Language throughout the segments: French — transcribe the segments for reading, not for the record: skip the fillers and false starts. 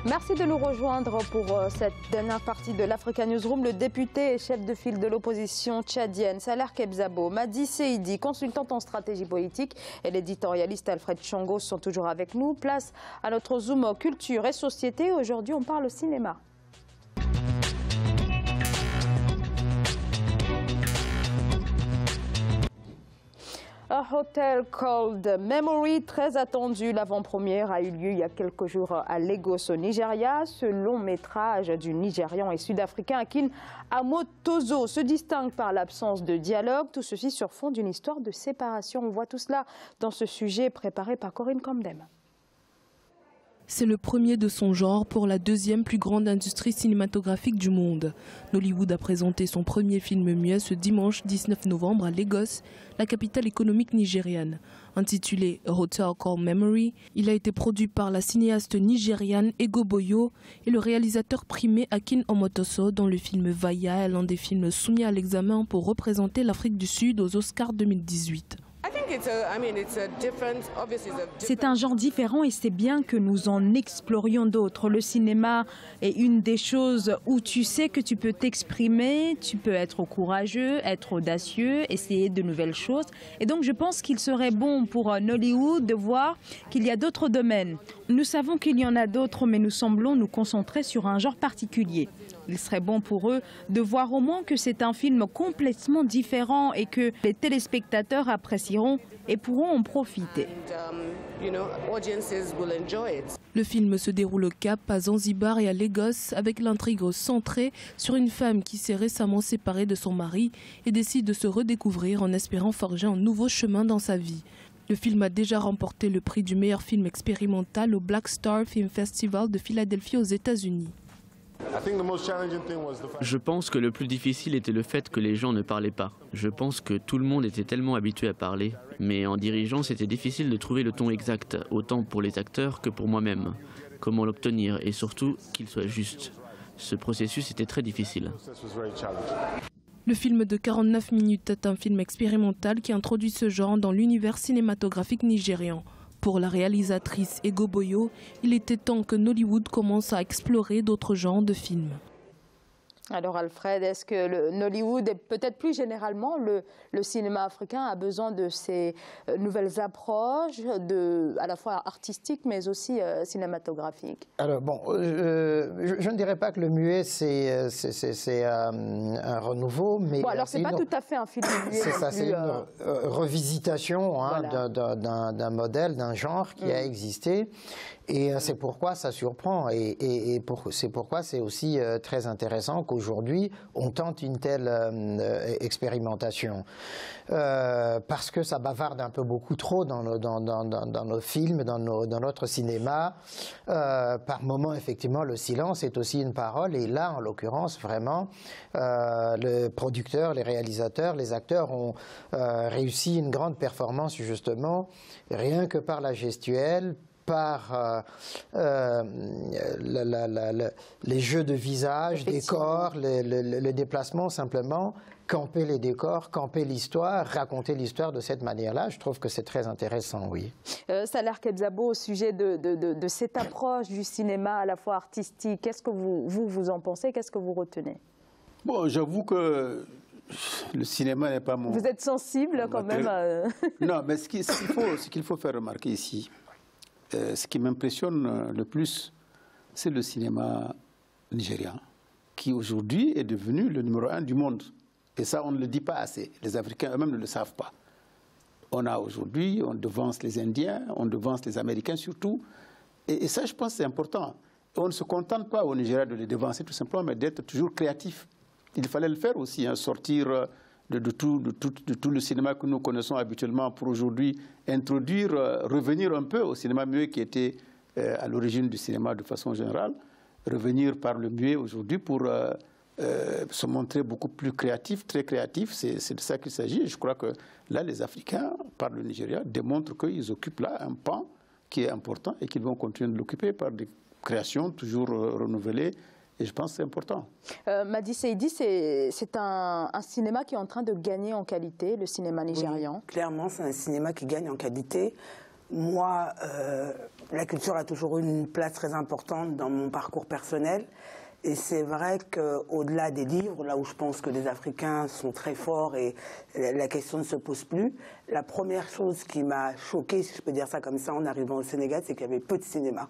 Merci de nous rejoindre pour cette dernière partie de l'Africa Newsroom. Le député et chef de file de l'opposition tchadienne, Salah Kebzabo, Madi Seidi, consultante en stratégie politique, et l'éditorialiste Alfred Chongo sont toujours avec nous. Place à notre Zoom culture et société. Aujourd'hui, on parle cinéma. A Hotel Called Memory, très attendu. L'avant-première a eu lieu il y a quelques jours à Lagos, au Nigeria. Ce long métrage du Nigérian et sud-africain Akin Amotozo se distingue par l'absence de dialogue. Tout ceci sur fond d'une histoire de séparation. On voit tout cela dans ce sujet préparé par Corinne Camdem. C'est le premier de son genre pour la deuxième plus grande industrie cinématographique du monde. Nollywood a présenté son premier film muet ce dimanche 19 novembre à Lagos, la capitale économique nigériane. Intitulé Hotel Called Memory, il a été produit par la cinéaste nigériane Ego Boyo et le réalisateur primé Akin Omotoso, dont le film Vaya est l'un des films soumis à l'examen pour représenter l'Afrique du Sud aux Oscars 2018. C'est un genre différent et c'est bien que nous en explorions d'autres. Le cinéma est une des choses où tu sais que tu peux t'exprimer, tu peux être courageux, être audacieux, essayer de nouvelles choses. Et donc je pense qu'il serait bon pour Nollywood de voir qu'il y a d'autres domaines. Nous savons qu'il y en a d'autres, mais nous semblons nous concentrer sur un genre particulier. Il serait bon pour eux de voir au moins que c'est un film complètement différent et que les téléspectateurs apprécieront et pourront en profiter. Le film se déroule au Cap, à Zanzibar et à Lagos, avec l'intrigue centrée sur une femme qui s'est récemment séparée de son mari et décide de se redécouvrir en espérant forger un nouveau chemin dans sa vie. Le film a déjà remporté le prix du meilleur film expérimental au Black Star Film Festival de Philadelphie aux États-Unis. Je pense que le plus difficile était le fait que les gens ne parlaient pas. Je pense que tout le monde était tellement habitué à parler. Mais en dirigeant, c'était difficile de trouver le ton exact, autant pour les acteurs que pour moi-même. Comment l'obtenir et surtout qu'il soit juste. Ce processus était très difficile. Le film de 49 minutes est un film expérimental qui introduit ce genre dans l'univers cinématographique nigérian. Pour la réalisatrice Ego Boyo, il était temps que Nollywood commence à explorer d'autres genres de films. Alors Alfred, est-ce que le Nollywood et peut-être plus généralement le cinéma africain a besoin de ces nouvelles approches, à la fois artistiques mais aussi cinématographiques? Alors bon, je ne dirais pas que le muet c'est un renouveau, mais bon, alors c'est pas tout à fait un film muet. C'est ça, c'est une revisitation voilà, d'un modèle, d'un genre qui a existé. Et c'est pourquoi ça surprend et c'est pourquoi c'est aussi très intéressant qu'aujourd'hui on tente une telle expérimentation. Parce que ça bavarde un peu beaucoup trop dans nos films, dans notre cinéma. Par moments, effectivement, le silence est aussi une parole. Et là, en l'occurrence, vraiment, le producteur, les réalisateurs, les acteurs ont réussi une grande performance, justement, rien que par la gestuelle, par les jeux de visage, décors, le déplacement simplement, camper les décors, camper l'histoire, raconter l'histoire de cette manière-là. Je trouve que c'est très intéressant, oui. Salah Kebzabo, au sujet de cette approche du cinéma à la fois artistique, qu'est-ce que vous en pensez? Qu'est-ce que vous retenez? Bon, j'avoue que le cinéma n'est pas mon... Vous êtes sensible quand même Non, mais ce qu'il faut faire remarquer ici, ce qui m'impressionne le plus, c'est le cinéma nigérian, qui aujourd'hui est devenu le numéro 1 du monde. Et ça, on ne le dit pas assez. Les Africains eux-mêmes ne le savent pas. On a aujourd'hui, on devance les Indiens, on devance les Américains surtout. Et ça, je pense, c'est important. Et on ne se contente pas au Nigeria de les devancer tout simplement, mais d'être toujours créatif. Il fallait le faire aussi, hein, sortir de tout le cinéma que nous connaissons habituellement pour aujourd'hui introduire, revenir un peu au cinéma muet qui était à l'origine du cinéma de façon générale, revenir par le muet aujourd'hui pour se montrer beaucoup plus créatif, très créatif, c'est de ça qu'il s'agit. Et je crois que là, les Africains, par le Nigeria, démontrent qu'ils occupent là un pan qui est important et qu'ils vont continuer de l'occuper par des créations toujours renouvelées. Et je pense que c'est important. Madi Seidi, c'est un cinéma qui est en train de gagner en qualité, le cinéma nigérian. Oui, clairement, c'est un cinéma qui gagne en qualité. Moi, la culture a toujours eu une place très importante dans mon parcours personnel. Et c'est vrai qu'au-delà des livres, là où je pense que les Africains sont très forts et la question ne se pose plus, la première chose qui m'a choquée, si je peux dire ça comme ça, en arrivant au Sénégal, c'est qu'il y avait peu de cinéma.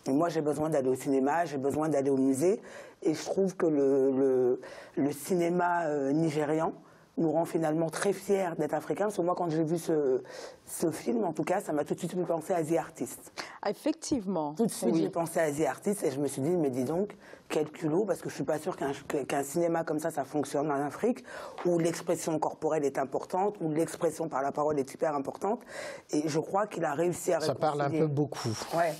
Et moi, j'ai besoin d'aller au cinéma, j'ai besoin d'aller au musée. Et je trouve que le cinéma nigérian nous rend finalement très fiers d'être africains. Parce que moi, quand j'ai vu ce film, en tout cas, ça m'a tout de suite fait penser à The Artist. Effectivement. Tout de suite, j'ai pensé à The Artist et je me suis dit, mais dis donc, quel culot, parce que je ne suis pas sûre qu'un cinéma comme ça fonctionne en Afrique, où l'expression corporelle est importante, où l'expression par la parole est hyper importante. Et je crois qu'il a réussi à réconcilier. Ça parle un peu beaucoup. Ouais.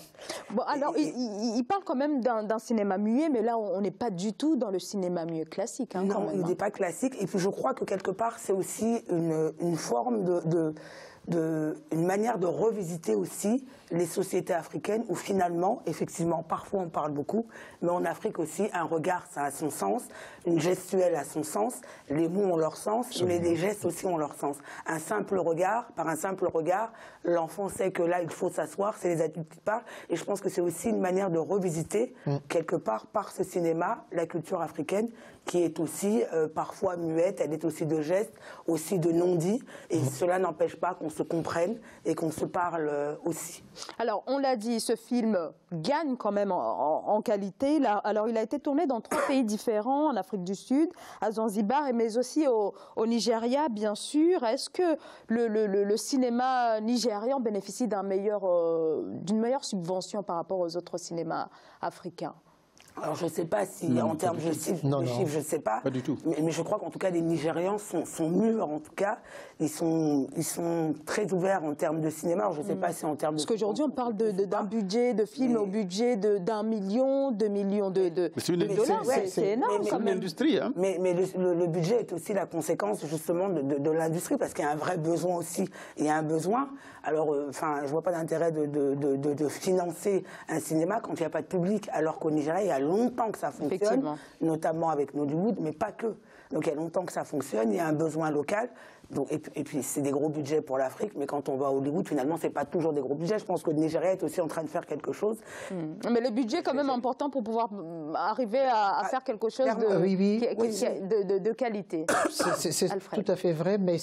Bon, alors, il parle quand même d'un cinéma muet, mais là, on n'est pas du tout dans le cinéma muet classique. Hein, non, quand même, il n'est pas classique. Et puis, je crois que quelque part, c'est aussi une forme une manière de revisiter aussi les sociétés africaines où finalement, effectivement, parfois on parle beaucoup, mais en Afrique aussi, un regard, ça a son sens, une gestuelle a son sens, les mots ont leur sens, mais les gestes aussi ont leur sens. Un simple regard, par un simple regard, l'enfant sait que là, il faut s'asseoir, c'est les adultes qui parlent, et je pense que c'est aussi une manière de revisiter, quelque part, par ce cinéma, la culture africaine, qui est aussi parfois muette, elle est aussi de gestes, aussi de non-dits, et cela n'empêche pas qu'on se comprenne et qu'on se parle aussi. Alors, on l'a dit, ce film gagne quand même en qualité. Là, alors, il a été tourné dans 3 pays différents, en Afrique du Sud, à Zanzibar, mais aussi au Nigeria, bien sûr. Est-ce que le cinéma nigérian bénéficie d'une meilleure subvention par rapport aux autres cinémas africains ? Alors, je ne sais pas si, en termes de chiffres, je ne sais pas. Pas du tout. Mais je crois qu'en tout cas, les Nigérians sont mûrs, en tout cas. Ils sont très ouverts en termes de cinéma. Alors, je ne sais pas si en termes de... Parce qu'aujourd'hui, on parle d'un budget de film au budget d'1 million, 2 millions de dollars. C'est énorme, quand même. C'est une industrie, hein. Mais le budget est aussi la conséquence, justement, de l'industrie, parce qu'il y a un vrai besoin aussi. Il y a un besoin. Alors, je ne vois pas d'intérêt de financer un cinéma quand il n'y a pas de public, alors qu'au Nigeria, il y a longtemps que ça fonctionne, notamment avec Nollywood, mais pas que. Donc il y a longtemps que ça fonctionne, il y a un besoin local. Donc, et puis c'est des gros budgets pour l'Afrique, mais quand on va à Hollywood, finalement, c'est pas toujours des gros budgets. Je pense que le Nigeria est aussi en train de faire quelque chose. Mais le budget est quand même important pour pouvoir arriver à faire quelque chose de qualité. C'est tout à fait vrai, mais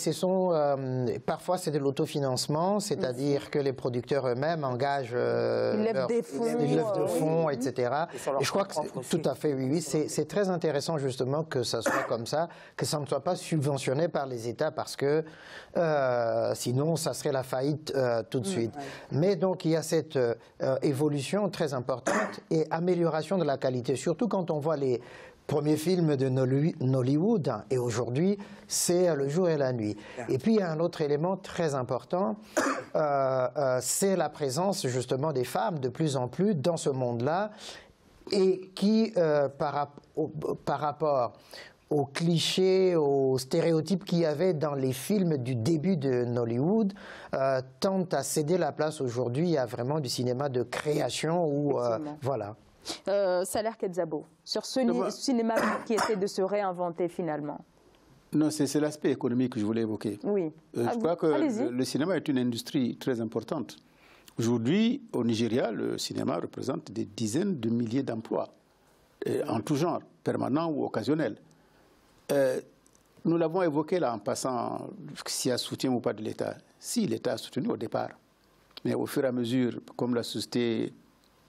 parfois c'est de l'autofinancement, c'est-à-dire que les producteurs eux-mêmes engagent ils lèvent des fonds, etc. Et je crois que tout à fait, c'est très intéressant justement que ça soit comme ça, que ça ne soit pas subventionné par les États, parce que sinon ça serait la faillite tout de suite. Mais donc il y a cette évolution très importante et amélioration de la qualité, surtout quand on voit les premiers films de Nollywood, et aujourd'hui c'est le jour et la nuit. Et puis il y a un autre élément très important, c'est la présence justement des femmes de plus en plus dans ce monde-là, et qui par rapport aux clichés, aux stéréotypes qu'il y avait dans les films du début de Nollywood, tente à céder la place aujourd'hui à vraiment du cinéma de création où voilà. Saler Kedzabo, sur ce cinéma qui essaie de se réinventer finalement. Non, c'est l'aspect économique que je voulais évoquer. Oui. Je crois que le cinéma est une industrie très importante. Aujourd'hui, au Nigeria, le cinéma représente des dizaines de milliers d'emplois, en tout genre, permanents ou occasionnels. Nous l'avons évoqué là en passant s'il y a soutien ou pas de l'État. Si, l'État a soutenu au départ. Mais au fur et à mesure, comme la société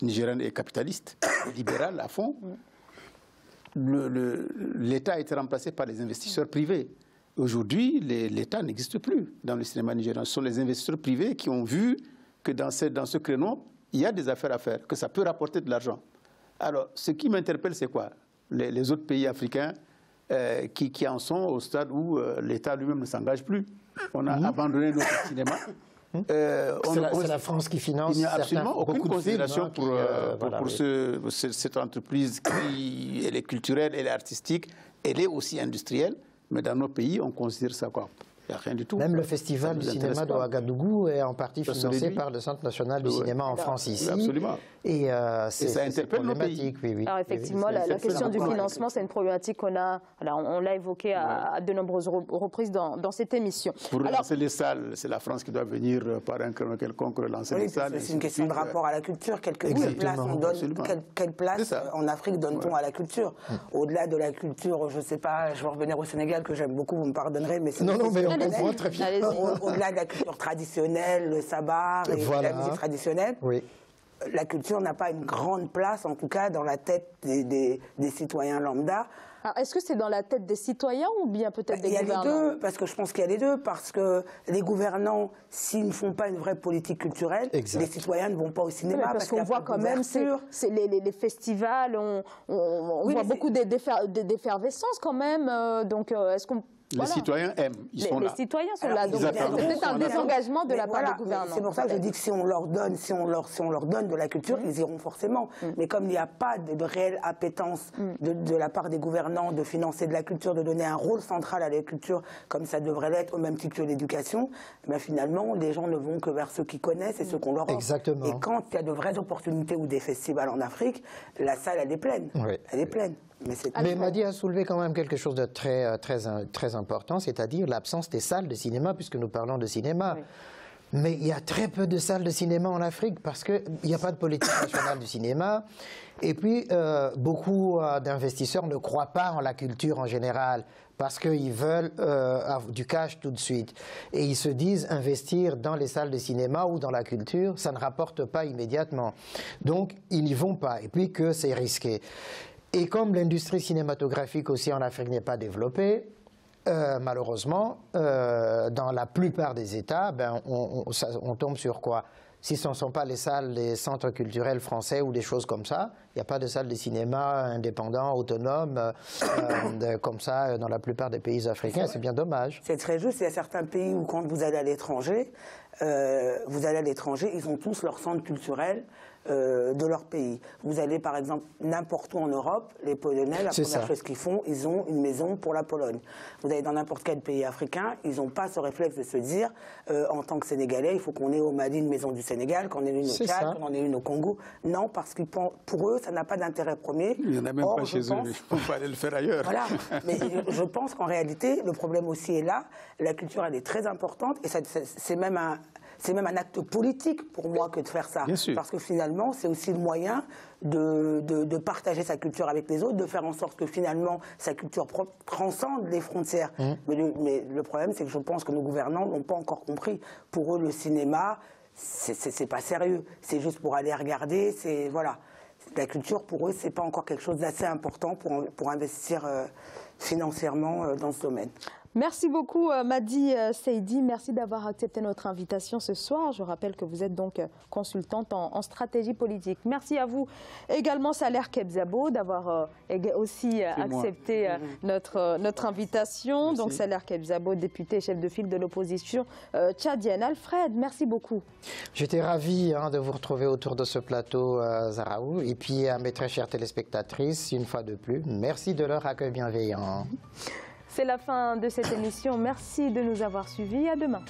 nigérienne est capitaliste, libérale à fond, l'État a été remplacé par les investisseurs privés. Aujourd'hui, l'État n'existe plus dans le cinéma nigérien. Ce sont les investisseurs privés qui ont vu que dans ce créneau, il y a des affaires à faire, que ça peut rapporter de l'argent. Alors, ce qui m'interpelle, c'est quoi? Les autres pays africains qui en sont au stade où l'État lui-même ne s'engage plus. On a abandonné notre cinéma. C'est la France qui finance. Il n'y a absolument aucune considération pour cette entreprise qui elle est culturelle, elle est artistique, elle est aussi industrielle. Mais dans nos pays, on considère ça quoi? Il n'y a rien du tout. Même le festival du cinéma de Ouagadougou est en partie financé par le Centre national du cinéma en France ici. Absolument. Et ça interpelle nos pays. Oui. Alors effectivement, la question du financement, c'est une problématique on l'a évoquée à de nombreuses reprises dans cette émission. Pour relancer les salles, c'est la France qui doit venir par un quelconque relancer les salles. C'est une question de rapport à la culture. Quelle place on donne, quelle place en Afrique donne-t-on à la culture? Au-delà de la culture, je ne sais pas, je vais revenir au Sénégal que j'aime beaucoup, vous me pardonnerez, mais c'est non, mais on comprend très bien. Au-delà de la culture traditionnelle, le sabar et la musique traditionnelle. Oui. La culture n'a pas une grande place, en tout cas, dans la tête des citoyens lambda. Est-ce que c'est dans la tête des citoyens ou bien peut-être des gouvernants? Il y a les deux, parce que je pense qu'il y a les deux, parce que les gouvernants, s'ils ne font pas une vraie politique culturelle, les citoyens ne vont pas au cinéma. Parce qu'on voit quand même les festivals, on voit beaucoup d'effervescence quand même. Donc, est-ce qu'on... Les citoyens aiment, ils sont là. Les citoyens sont là, donc c'est peut-être un désengagement de la part des gouvernants. C'est pour ça que je dis que si on leur donne, de la culture, ils iront forcément. Mais comme il n'y a pas de réelle appétence de la part des gouvernants de financer de la culture, de donner un rôle central à la culture, comme ça devrait l'être, au même titre que l'éducation, finalement, les gens ne vont que vers ceux qui connaissent et ceux qu'on leur offre. Exactement. Et quand il y a de vraies opportunités ou des festivals en Afrique, la salle, elle est pleine. Oui. Elle est pleine. Mais Madi a soulevé quand même quelque chose de très important, c'est-à-dire l'absence des salles de cinéma, puisque nous parlons de cinéma. Oui. Mais il y a très peu de salles de cinéma en Afrique, parce qu'il n'y a pas de politique nationale du cinéma. Et puis, beaucoup d'investisseurs ne croient pas en la culture en général, parce qu'ils veulent du cash tout de suite. Et ils se disent, investir dans les salles de cinéma ou dans la culture, ça ne rapporte pas immédiatement. Donc, ils n'y vont pas, et puis que c'est risqué. Et comme l'industrie cinématographique aussi en Afrique n'est pas développée, malheureusement, dans la plupart des États, on tombe sur quoi? Si ce ne sont pas les salles, les centres culturels français ou des choses comme ça, il n'y a pas de salles de cinéma indépendants, autonomes, comme ça dans la plupart des pays africains. C'est bien dommage. C'est très juste. Il y a certains pays où quand vous allez à l'étranger, ils ont tous leur centre culturel de leur pays. Vous allez par exemple n'importe où en Europe, les Polonais, la première chose qu'ils font, ils ont une maison pour la Pologne. Vous allez dans n'importe quel pays africain, ils n'ont pas ce réflexe de se dire, en tant que Sénégalais, il faut qu'on ait au Mali une maison du Sénégal, qu'on ait une au Tchad, qu'on en ait une au Congo. Non, parce que pour eux, ça n'a pas d'intérêt premier. Il n'y en a même pas chez eux, on peut aller le faire ailleurs. Voilà, mais je pense qu'en réalité, le problème aussi est là. La culture, elle est très importante et c'est même un acte politique pour moi que de faire ça. Parce que finalement, c'est aussi le moyen de partager sa culture avec les autres, de faire en sorte que finalement, sa culture transcende les frontières. Mais le problème, c'est que je pense que nos gouvernants n'ont pas encore compris. Pour eux, le cinéma, c'est pas sérieux. C'est juste pour aller regarder, voilà. La culture, pour eux, c'est pas encore quelque chose d'assez important pour investir financièrement dans ce domaine. Merci beaucoup Madi Seydi, merci d'avoir accepté notre invitation ce soir. Je rappelle que vous êtes donc consultante en stratégie politique. Merci à vous également Saler Kebzabo d'avoir aussi accepté notre invitation. Merci. Donc Saler Kebzabo, député et chef de file de l'opposition tchadienne. Alfred, merci beaucoup. J'étais ravi de vous retrouver autour de ce plateau, Zaraou. Et puis à mes très chères téléspectatrices, une fois de plus, merci de leur accueil bienveillant. C'est la fin de cette émission. Merci de nous avoir suivis. À demain.